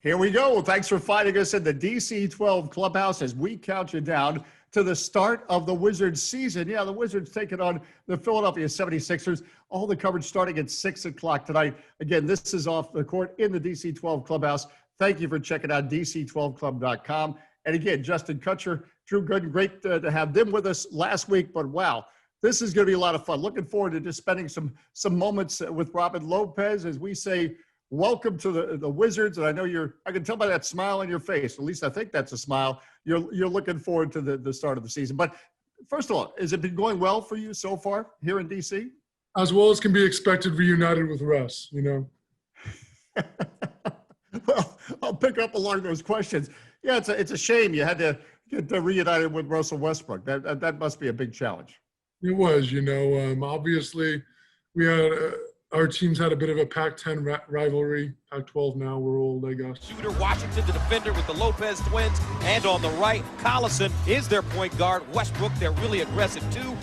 Here we go. Thanks for finding us in the DC-12 clubhouse as we count you down to the start of the Wizards season. Yeah, the Wizards taking on the Philadelphia 76ers. All the coverage starting at 6 o'clock tonight. Again, this is off the court in the DC-12 clubhouse. Thank you for checking out DC12club.com. And again, Justin Kutcher, Drew Gooden, great to have them with us last week. But wow, this is going to be a lot of fun. Looking forward to just spending some moments with Robin Lopez as we say, welcome to the Wizards. And I know I can tell by that smile on your face, at least I think that's a smile. You're looking forward to the start of the season. But first of all, has it been going well for you so far here in DC? As well as can be expected, reunited with Russ, you know? Well, I'll pick up along those questions. Yeah, it's a shame you had to get reunited with Russell Westbrook. That must be a big challenge. It was, you know. Obviously, we had our teams had a bit of a Pac-10 rivalry. Pac-12 now, we're old, I guess. Shooter Washington, the defender with the Lopez twins. And on the right, Collison is their point guard. Westbrook, they're really aggressive too.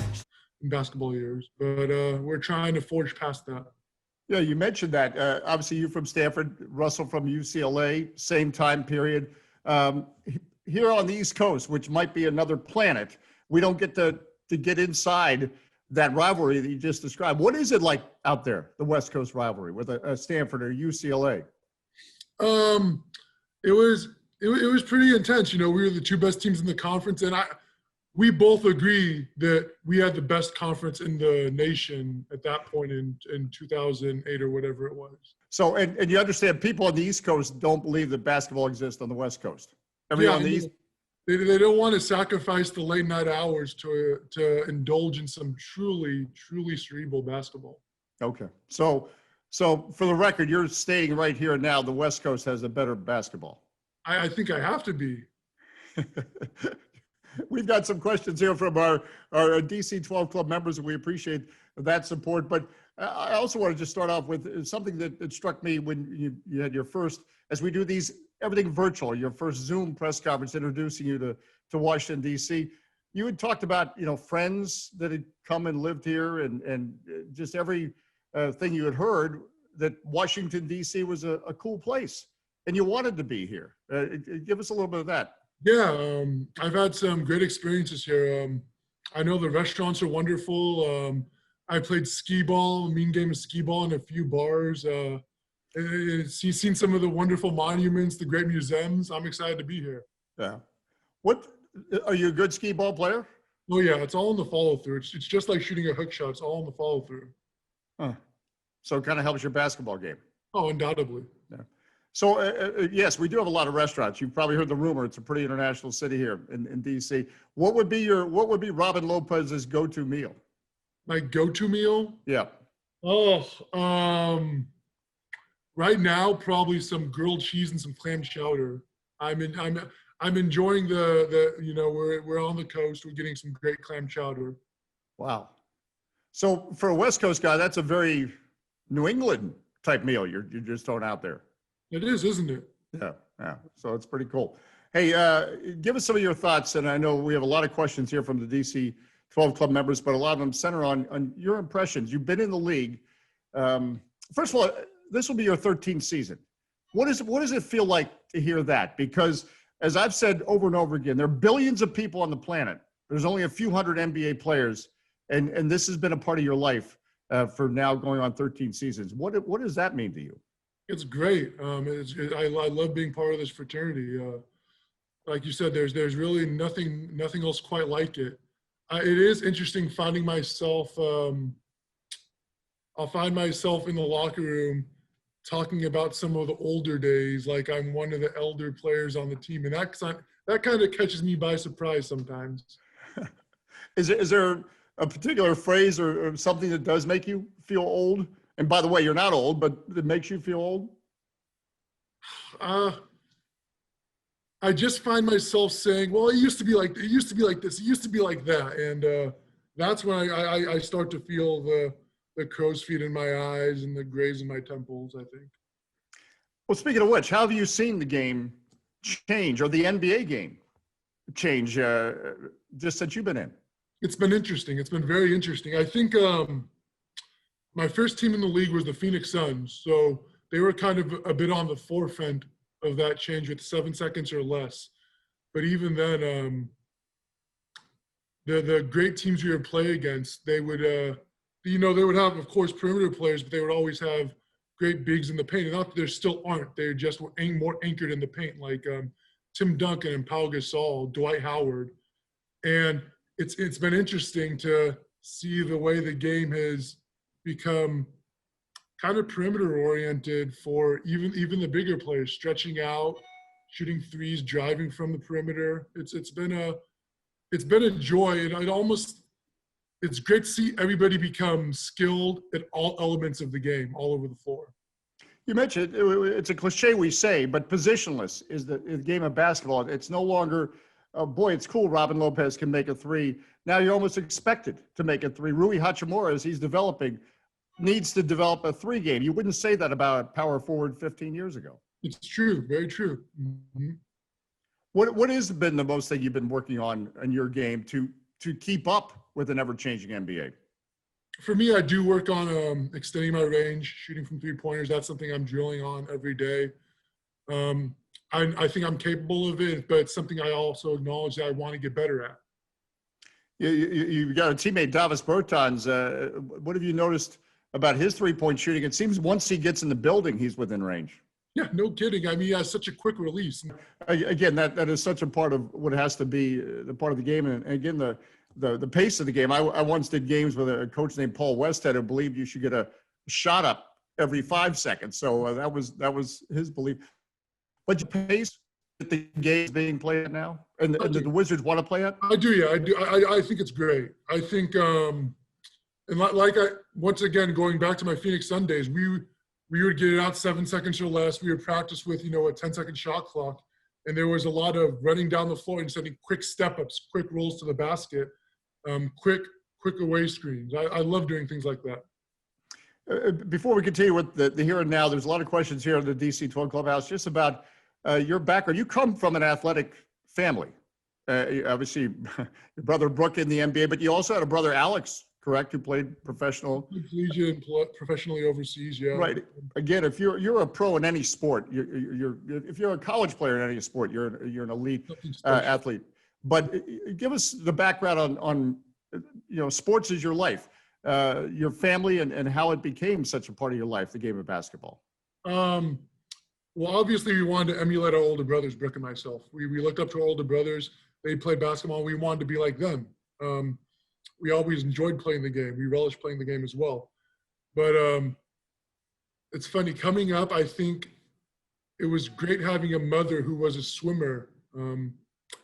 In basketball years. But we're trying to forge past that. Yeah, you mentioned that. Obviously, you from Stanford, Russell from UCLA, same time period. Here on the East Coast, which might be another planet, we don't get to get inside that rivalry that you just described. What is it like out there, the West Coast rivalry with a Stanford or UCLA? It was pretty intense. You know, we were the two best teams in the conference, and we both agree that we had the best conference in the nation at that point in 2008 or whatever it was. So, and you understand people on the East Coast don't believe that basketball exists on the West Coast. Everyone on the East. They don't want to sacrifice the late night hours to indulge in some truly cerebral basketball. Okay. So for the record, you're stating right here and now the West Coast has a better basketball. I think I have to be. We've got some questions here from our DC-12 club members, and we appreciate that support. But I also want to just start off with something that struck me when you had your first, as we do these, everything virtual, your first Zoom press conference introducing you to Washington, D.C. You had talked about, friends that had come and lived here and just every thing you had heard that Washington, D.C. was a cool place and you wanted to be here. Give us a little bit of that. Yeah, I've had some great experiences here. I know the restaurants are wonderful. I played skee ball, a mean game of skee ball in a few bars. You've seen some of the wonderful monuments, the great museums. I'm excited to be here. Yeah. Are you a good skee ball player? Oh yeah, it's all in the follow through. It's just like shooting a hook shot. It's all in the follow through. Huh. So it kind of helps your basketball game. Oh, undoubtedly. Yeah. So yes, we do have a lot of restaurants. You've probably heard the rumor. It's a pretty international city here in DC. What would be Robin Lopez's go-to meal? My go-to meal? Yeah. Oh, right now probably some grilled cheese and some clam chowder. I'm enjoying we're on the coast. We're getting some great clam chowder. Wow. So for a West Coast guy, that's a very New England type meal you're just throwing out there. It is, isn't it? Yeah. So it's pretty cool. Hey, give us some of your thoughts. And I know we have a lot of questions here from the DC-12 club members, but a lot of them center on your impressions. You've been in the league. First of all, this will be your 13th season. What does it feel like to hear that? Because as I've said over and over again, there are billions of people on the planet. There's only a few hundred NBA players, and this has been a part of your life for now going on 13 seasons. What does that mean to you? It's great. I love being part of this fraternity. Like you said, there's really nothing else quite like it. It is interesting finding myself. I'll find myself in the locker room talking about some of the older days, like I'm one of the elder players on the team, and that kind of catches me by surprise sometimes. Is there a particular phrase or something that does make you feel old? And by the way, you're not old, but it makes you feel old? I just find myself saying, well, it used to be like this, it used to be like that. And that's when I start to feel the crow's feet in my eyes and the grays in my temples, I think. Well, speaking of which, how have you seen the game change, or the NBA game change just since you've been in? It's been interesting. It's been very interesting. I think my first team in the league was the Phoenix Suns. So they were kind of a bit on the forefront of that change with 7 seconds or less. But even then, the great teams we would play against, they would, they would have, of course, perimeter players, but they would always have great bigs in the paint. And not that there still aren't. They just were more anchored in the paint, like Tim Duncan and Pau Gasol, Dwight Howard. And it's been interesting to see the way the game has become kind of perimeter oriented for even the bigger players, stretching out, shooting threes, driving from the perimeter. It's been a joy, and it's great to see everybody become skilled at all elements of the game, all over the floor. You mentioned it's a cliche we say, but positionless is the game of basketball. It's no longer, boy, it's cool. Robin Lopez can make a three. Now you're almost expected to make a three. Rui Hachimura, as he's developing, needs to develop a three game. You wouldn't say that about a power forward 15 years ago. It's true, very true. Mm-hmm. What has been the most thing you've been working on in your game to keep up with an ever-changing NBA? For me, I do work on extending my range, shooting from three-pointers. That's something I'm drilling on every day. I think I'm capable of it, but it's something I also acknowledge that I want to get better at. You've got a teammate, Davis Bertans. What have you noticed about his three-point shooting? It seems once he gets in the building, he's within range. Yeah, no kidding. I mean, he has such a quick release. Again, that is such a part of what has to be the part of the game. And again, the pace of the game. I once did games with a coach named Paul Westhead who believed you should get a shot up every 5 seconds. So that was his belief. But the pace that the game is being played now, and the Wizards want to play it? I do, yeah. I do. I think it's great. I think, and once again, going back to my Phoenix Sun days, we would get it out 7 seconds or less. We would practice with, a 10-second shot clock. And there was a lot of running down the floor and setting quick step-ups, quick rolls to the basket, quick away screens. I love doing things like that. Before we continue with the here and now, there's a lot of questions here in the DC 12 Clubhouse just about your background. You come from an athletic family. Obviously, your brother Brooke in the NBA, but you also had a brother Alex, correct, who played professional? Collegiate and professionally overseas, yeah. Right. Again, if you're a pro in any sport, if you're a college player in any sport, you're an elite athlete. But give us the background on sports is your life, your family, and how it became such a part of your life, the game of basketball. Well, obviously, we wanted to emulate our older brothers, Brooke and myself. We looked up to our older brothers. They played basketball. We wanted to be like them. We always enjoyed playing the game. We relished playing the game as well. But it's funny, coming up, I think it was great having a mother who was a swimmer.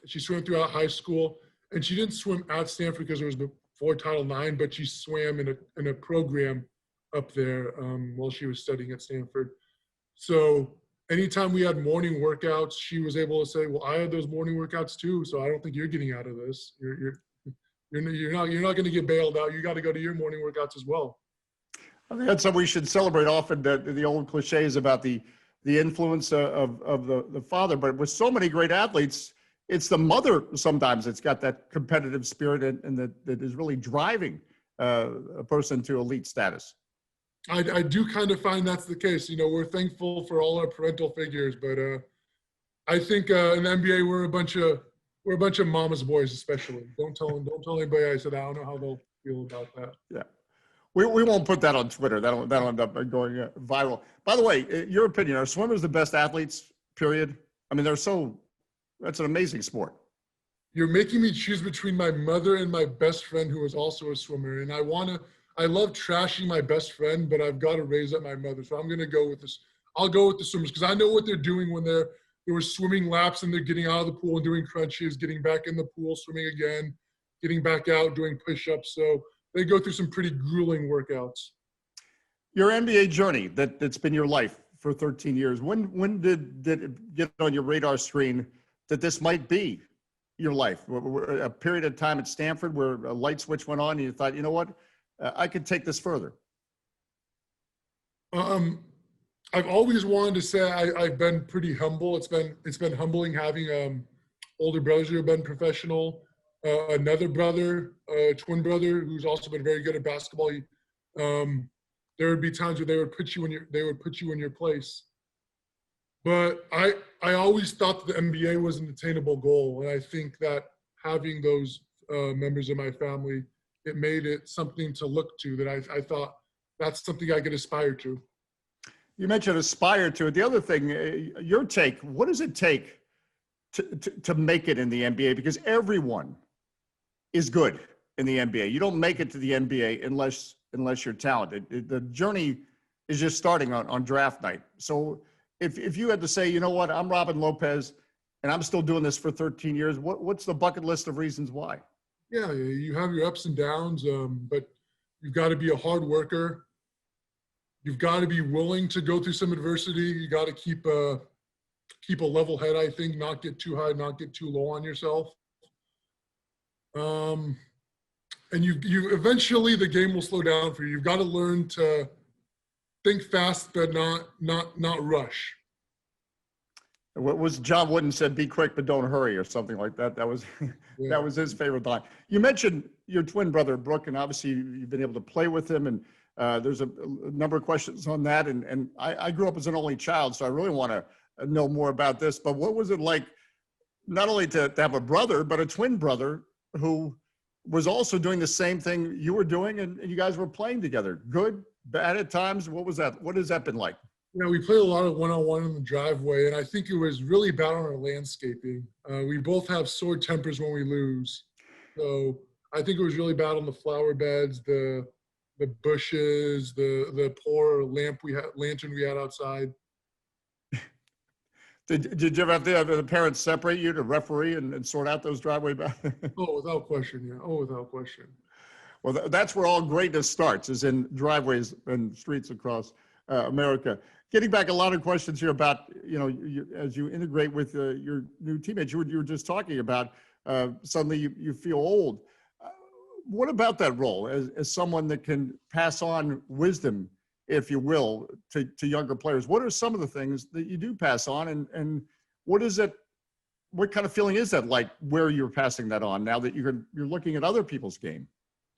She swam throughout high school, and she didn't swim at Stanford because it was before Title IX, but she swam in a program up there while she was studying at Stanford. So anytime we had morning workouts, she was able to say, well, I had those morning workouts too, so I don't think you're getting out of this. You're not going to get bailed out. You got to go to your morning workouts as well. I think that's something we should celebrate often. The old cliches about the influence of the father, but with so many great athletes, it's the mother sometimes that's got that competitive spirit and that is really driving a person to elite status. I do kind of find that's the case. We're thankful for all our parental figures, but I think in the NBA we're a bunch of mama's boys, especially. Don't tell anybody I said. I don't know how they'll feel about that. Yeah, we won't put that on Twitter. That'll end up going viral. By the way, your opinion: are swimmers the best athletes? Period. I mean, that's an amazing sport. You're making me choose between my mother and my best friend, who is also a swimmer, and I love trashing my best friend, but I've got to raise up my mother. So I'm going to go with this. I'll go with the swimmers because I know what they're doing when they were swimming laps and they're getting out of the pool and doing crunches, getting back in the pool, swimming again, getting back out, doing push-ups. So they go through some pretty grueling workouts. Your NBA journey that's been your life for 13 years. When did it get on your radar screen that this might be your life? A period of time at Stanford where a light switch went on and you thought, you know what? I could take this further. I've always wanted to say I've been pretty humble. It's been humbling having older brothers who have been professional, another brother, twin brother who's also been very good at basketball. There would be times where they would put you in your place. But I always thought that the NBA was an attainable goal, and I think that having those members of my family, it made it something to look to. That I thought that's something I could aspire to. You mentioned aspire to it. The other thing, your take, what does it take to make it in the NBA? Because everyone is good in the NBA. You don't make it to the NBA unless you're talented. The journey is just starting on draft night. So if you had to say, you know what, I'm Robin Lopez and I'm still doing this for 13 years, what's the bucket list of reasons why? Yeah, you have your ups and downs, but you've got to be a hard worker. You've got to be willing to go through some adversity. You got to keep a level head, I think, not get too high, not get too low on yourself. And you eventually the game will slow down for you. You've got to learn to think fast, but not rush. What was John Wooden said, be quick, but don't hurry, or something like that. That was, Yeah. that was his favorite line. You mentioned your twin brother, Brooke, and obviously you've been able to play with him, and there's a number of questions on that. And I grew up as an only child, so I really want to know more about this. But what was it like, not only to have a brother, but a twin brother who was also doing the same thing you were doing, and you guys were playing together? Good, bad at times? What was that? What has that been like? You know, we played a lot of one-on-one in the driveway, and I think it was really bad on our landscaping. We both have sore tempers when we lose. So I think it was really bad on the flower beds, the bushes, the poor lantern we had outside. Did you ever have to have the parents separate you to referee and sort out those driveway battles? Oh, without question, yeah. Oh, without question. Well, that's where all greatness starts, is in driveways and streets across America. Getting back, a lot of questions here about, as you integrate with your new teammates, you were just talking about suddenly you feel old. What about that role as someone that can pass on wisdom, if you will, to younger players? What are some of the things that you do pass on, and what kind of feeling is that like, where you're passing that on now that you're looking at other people's game?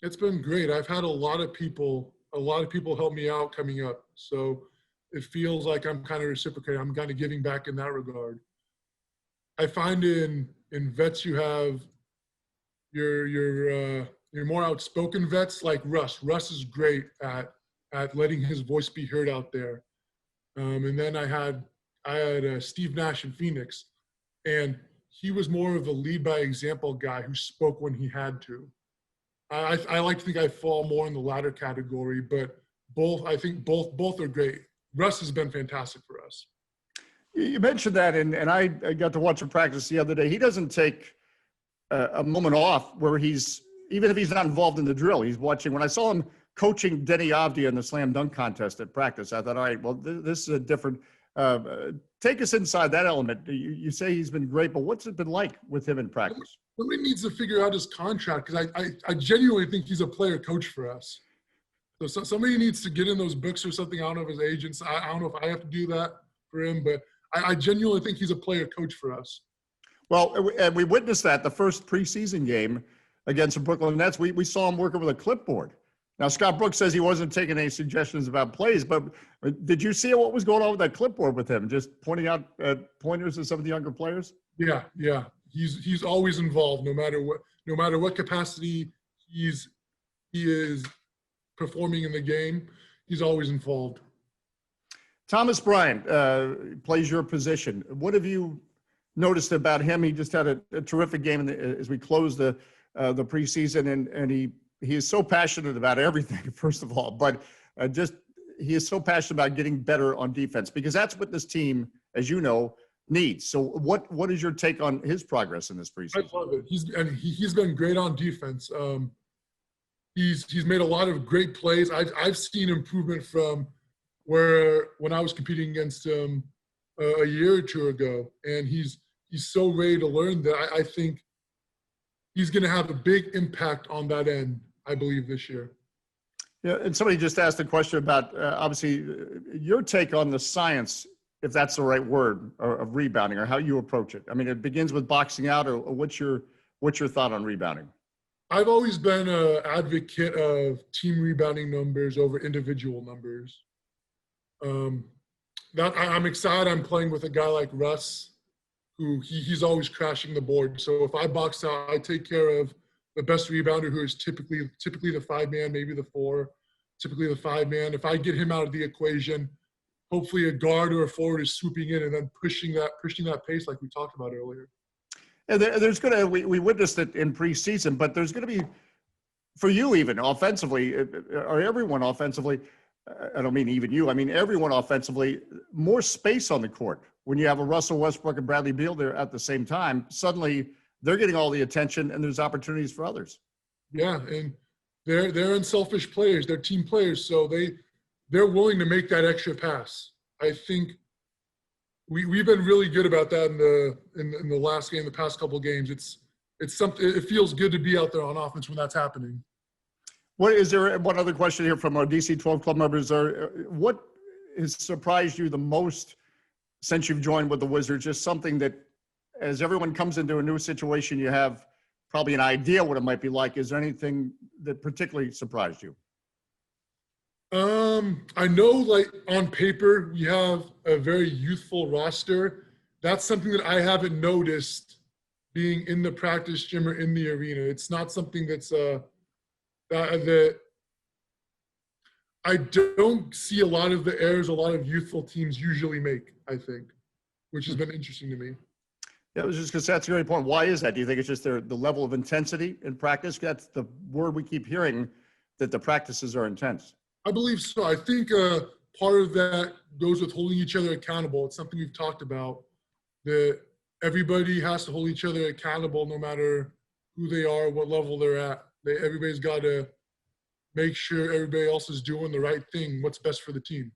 It's been great. I've had a lot of people help me out coming up. So it feels like I'm kind of reciprocating. I'm kind of giving back in that regard. I find in vets you have your more outspoken vets like Russ. Russ is great at letting his voice be heard out there. And then I had Steve Nash in Phoenix, and he was more of a lead by example guy who spoke when he had to. I like to think I fall more in the latter category, but I think both are great. Russ has been fantastic for us. You mentioned that, and I got to watch him practice the other day. He doesn't take a moment off where even if he's not involved in the drill, he's watching. When I saw him coaching Denny Avdia in the slam dunk contest at practice, I thought, all right, well, this is a different. Take us inside that element. You say he's been great, but what's it been like with him in practice? Somebody needs to figure out his contract, because I genuinely think he's a player coach for us. So somebody needs to get in those books or something. I don't know if his agents, I don't know if I have to do that for him, but I genuinely think he's a player coach for us. Well, and we witnessed that the first preseason game against the Brooklyn Nets. We saw him working with a clipboard. Now, Scott Brooks says he wasn't taking any suggestions about plays, but did you see what was going on with that clipboard with him, just pointing out pointers to some of the younger players? Yeah. He's always involved, no matter what capacity he is performing in the game. He's always involved. Thomas Bryant plays your position. What have you noticed about him? He just had a terrific game as we close the preseason, and he is so passionate about everything, first of all, but he is so passionate about getting better on defense, because that's what this team, as you know, needs. So what is your take on his progress in this preseason? I love it. He's been great on defense. He's made a lot of great plays. I've seen improvement from when I was competing against him a year or two ago, and he's so ready to learn that I think he's going to have a big impact on that end, I believe, this year. Yeah, and somebody just asked a question about obviously your take on the science, if that's the right word, of rebounding, or how you approach it. I mean, it begins with boxing out, or what's your thought on rebounding? I've always been an advocate of team rebounding numbers over individual numbers. I'm excited. I'm playing with a guy like Russ, who he's always crashing the board. So if I box out, I take care of the best rebounder, who is typically the 5-man, maybe the 4, typically the 5-man. If I get him out of the equation, hopefully a guard or a forward is swooping in and then pushing that pace like we talked about earlier. And there's going to, we witnessed it in preseason, but there's going to be, for you even offensively, or everyone offensively, I don't mean even you, I mean everyone offensively, more space on the court. When you have a Russell Westbrook and Bradley Beal there at the same time, suddenly they're getting all the attention and there's opportunities for others. Yeah, and they're unselfish players, they're team players, so they're willing to make that extra pass. I think we've been really good about that in the last game, the past couple of games. It's something. It feels good to be out there on offense when that's happening. What is there? One other question here from our DC 12 club members: what has surprised you the most since you've joined with the Wizards? Just something that, as everyone comes into a new situation, you have probably an idea what it might be like. Is there anything that particularly surprised you? I know, like, on paper, we have a very youthful roster. That's something that I haven't noticed being in the practice gym or in the arena. It's not something that's that I don't see a lot of the errors a lot of youthful teams usually make, I think, which has been interesting to me. Yeah, I was just going to say that's a great point. Why is that? Do you think it's just the level of intensity in practice? That's the word we keep hearing, that the practices are intense. I believe so. I think part of that goes with holding each other accountable. It's something we've talked about, that everybody has to hold each other accountable no matter who they are, what level they're at. Everybody's got to make sure everybody else is doing the right thing, what's best for the team.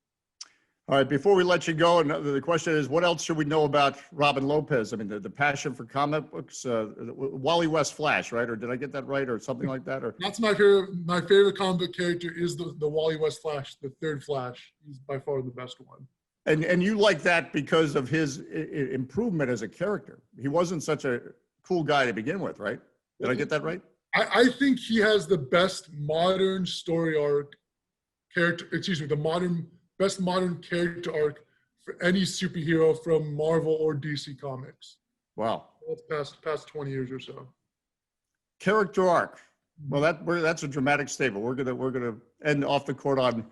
All right, before we let you go, and the question is, what else should we know about Robin Lopez? I mean, the passion for comic books, Wally West Flash, right? Or did I get that right, or something like that? Or that's my favorite. My favorite comic book character is the Wally West Flash, the third Flash. He's by far the best one. And you like that because of his improvement as a character. He wasn't such a cool guy to begin with, right? Did I get that right? I think he has the best modern story arc character. Excuse me, best modern character arc for any superhero from Marvel or DC Comics. Wow. That's past 20 years or so. Character arc. Well, that's a dramatic statement. We're gonna end off the court on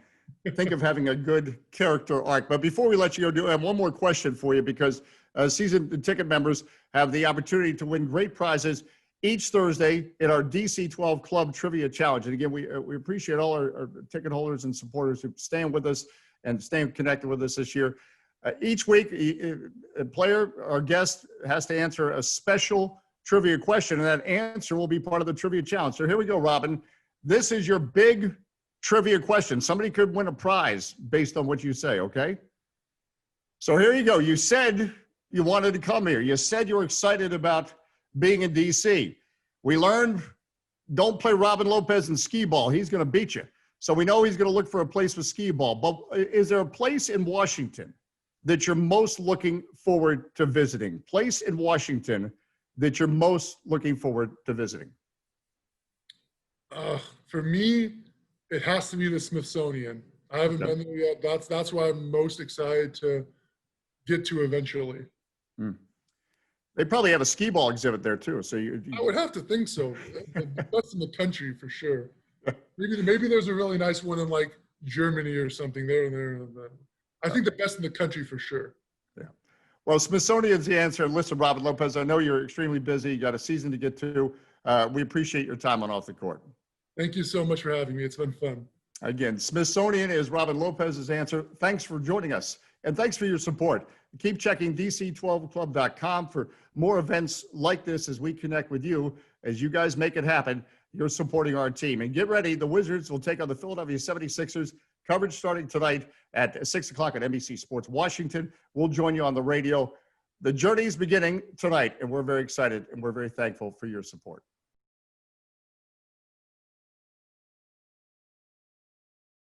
think of having a good character arc. But before we let you go, I have one more question for you, because season ticket members have the opportunity to win great prizes each Thursday in our DC 12 Club Trivia Challenge. And again, we appreciate all our ticket holders and supporters who stand with us and staying connected with us this year. Each week, a player or guest has to answer a special trivia question, and that answer will be part of the trivia challenge. So here we go, Robin. This is your big trivia question. Somebody could win a prize based on what you say, okay? So here you go. You said you wanted to come here. You said you were excited about being in DC. We learned, don't play Robin Lopez in skee ball. He's going to beat you. So we know he's going to look for a place for skee ball. But is there a place in Washington that you're most looking forward to visiting? Place in Washington that you're most looking forward to visiting? For me, it has to be the Smithsonian. I haven't been there yet. That's why I'm most excited to get to eventually. They probably have a skee ball exhibit there too. So I would have to think so. The best in the country for sure. Maybe there's a really nice one in like Germany or something there. I think the best in the country for sure. Yeah. Well, Smithsonian's the answer. Listen, Robin Lopez, I know you're extremely busy. You got a season to get to. We appreciate your time on Off the Court. Thank you so much for having me. It's been fun. Again, Smithsonian is Robin Lopez's answer. Thanks for joining us, and thanks for your support. Keep checking DC12club.com for more events like this as we connect with you. As you guys make it happen, you're supporting our team. And get ready, the Wizards will take on the Philadelphia 76ers. Coverage starting tonight at 6 o'clock on NBC Sports Washington. We'll join you on the radio. The journey is beginning tonight, and we're very excited, and we're very thankful for your support.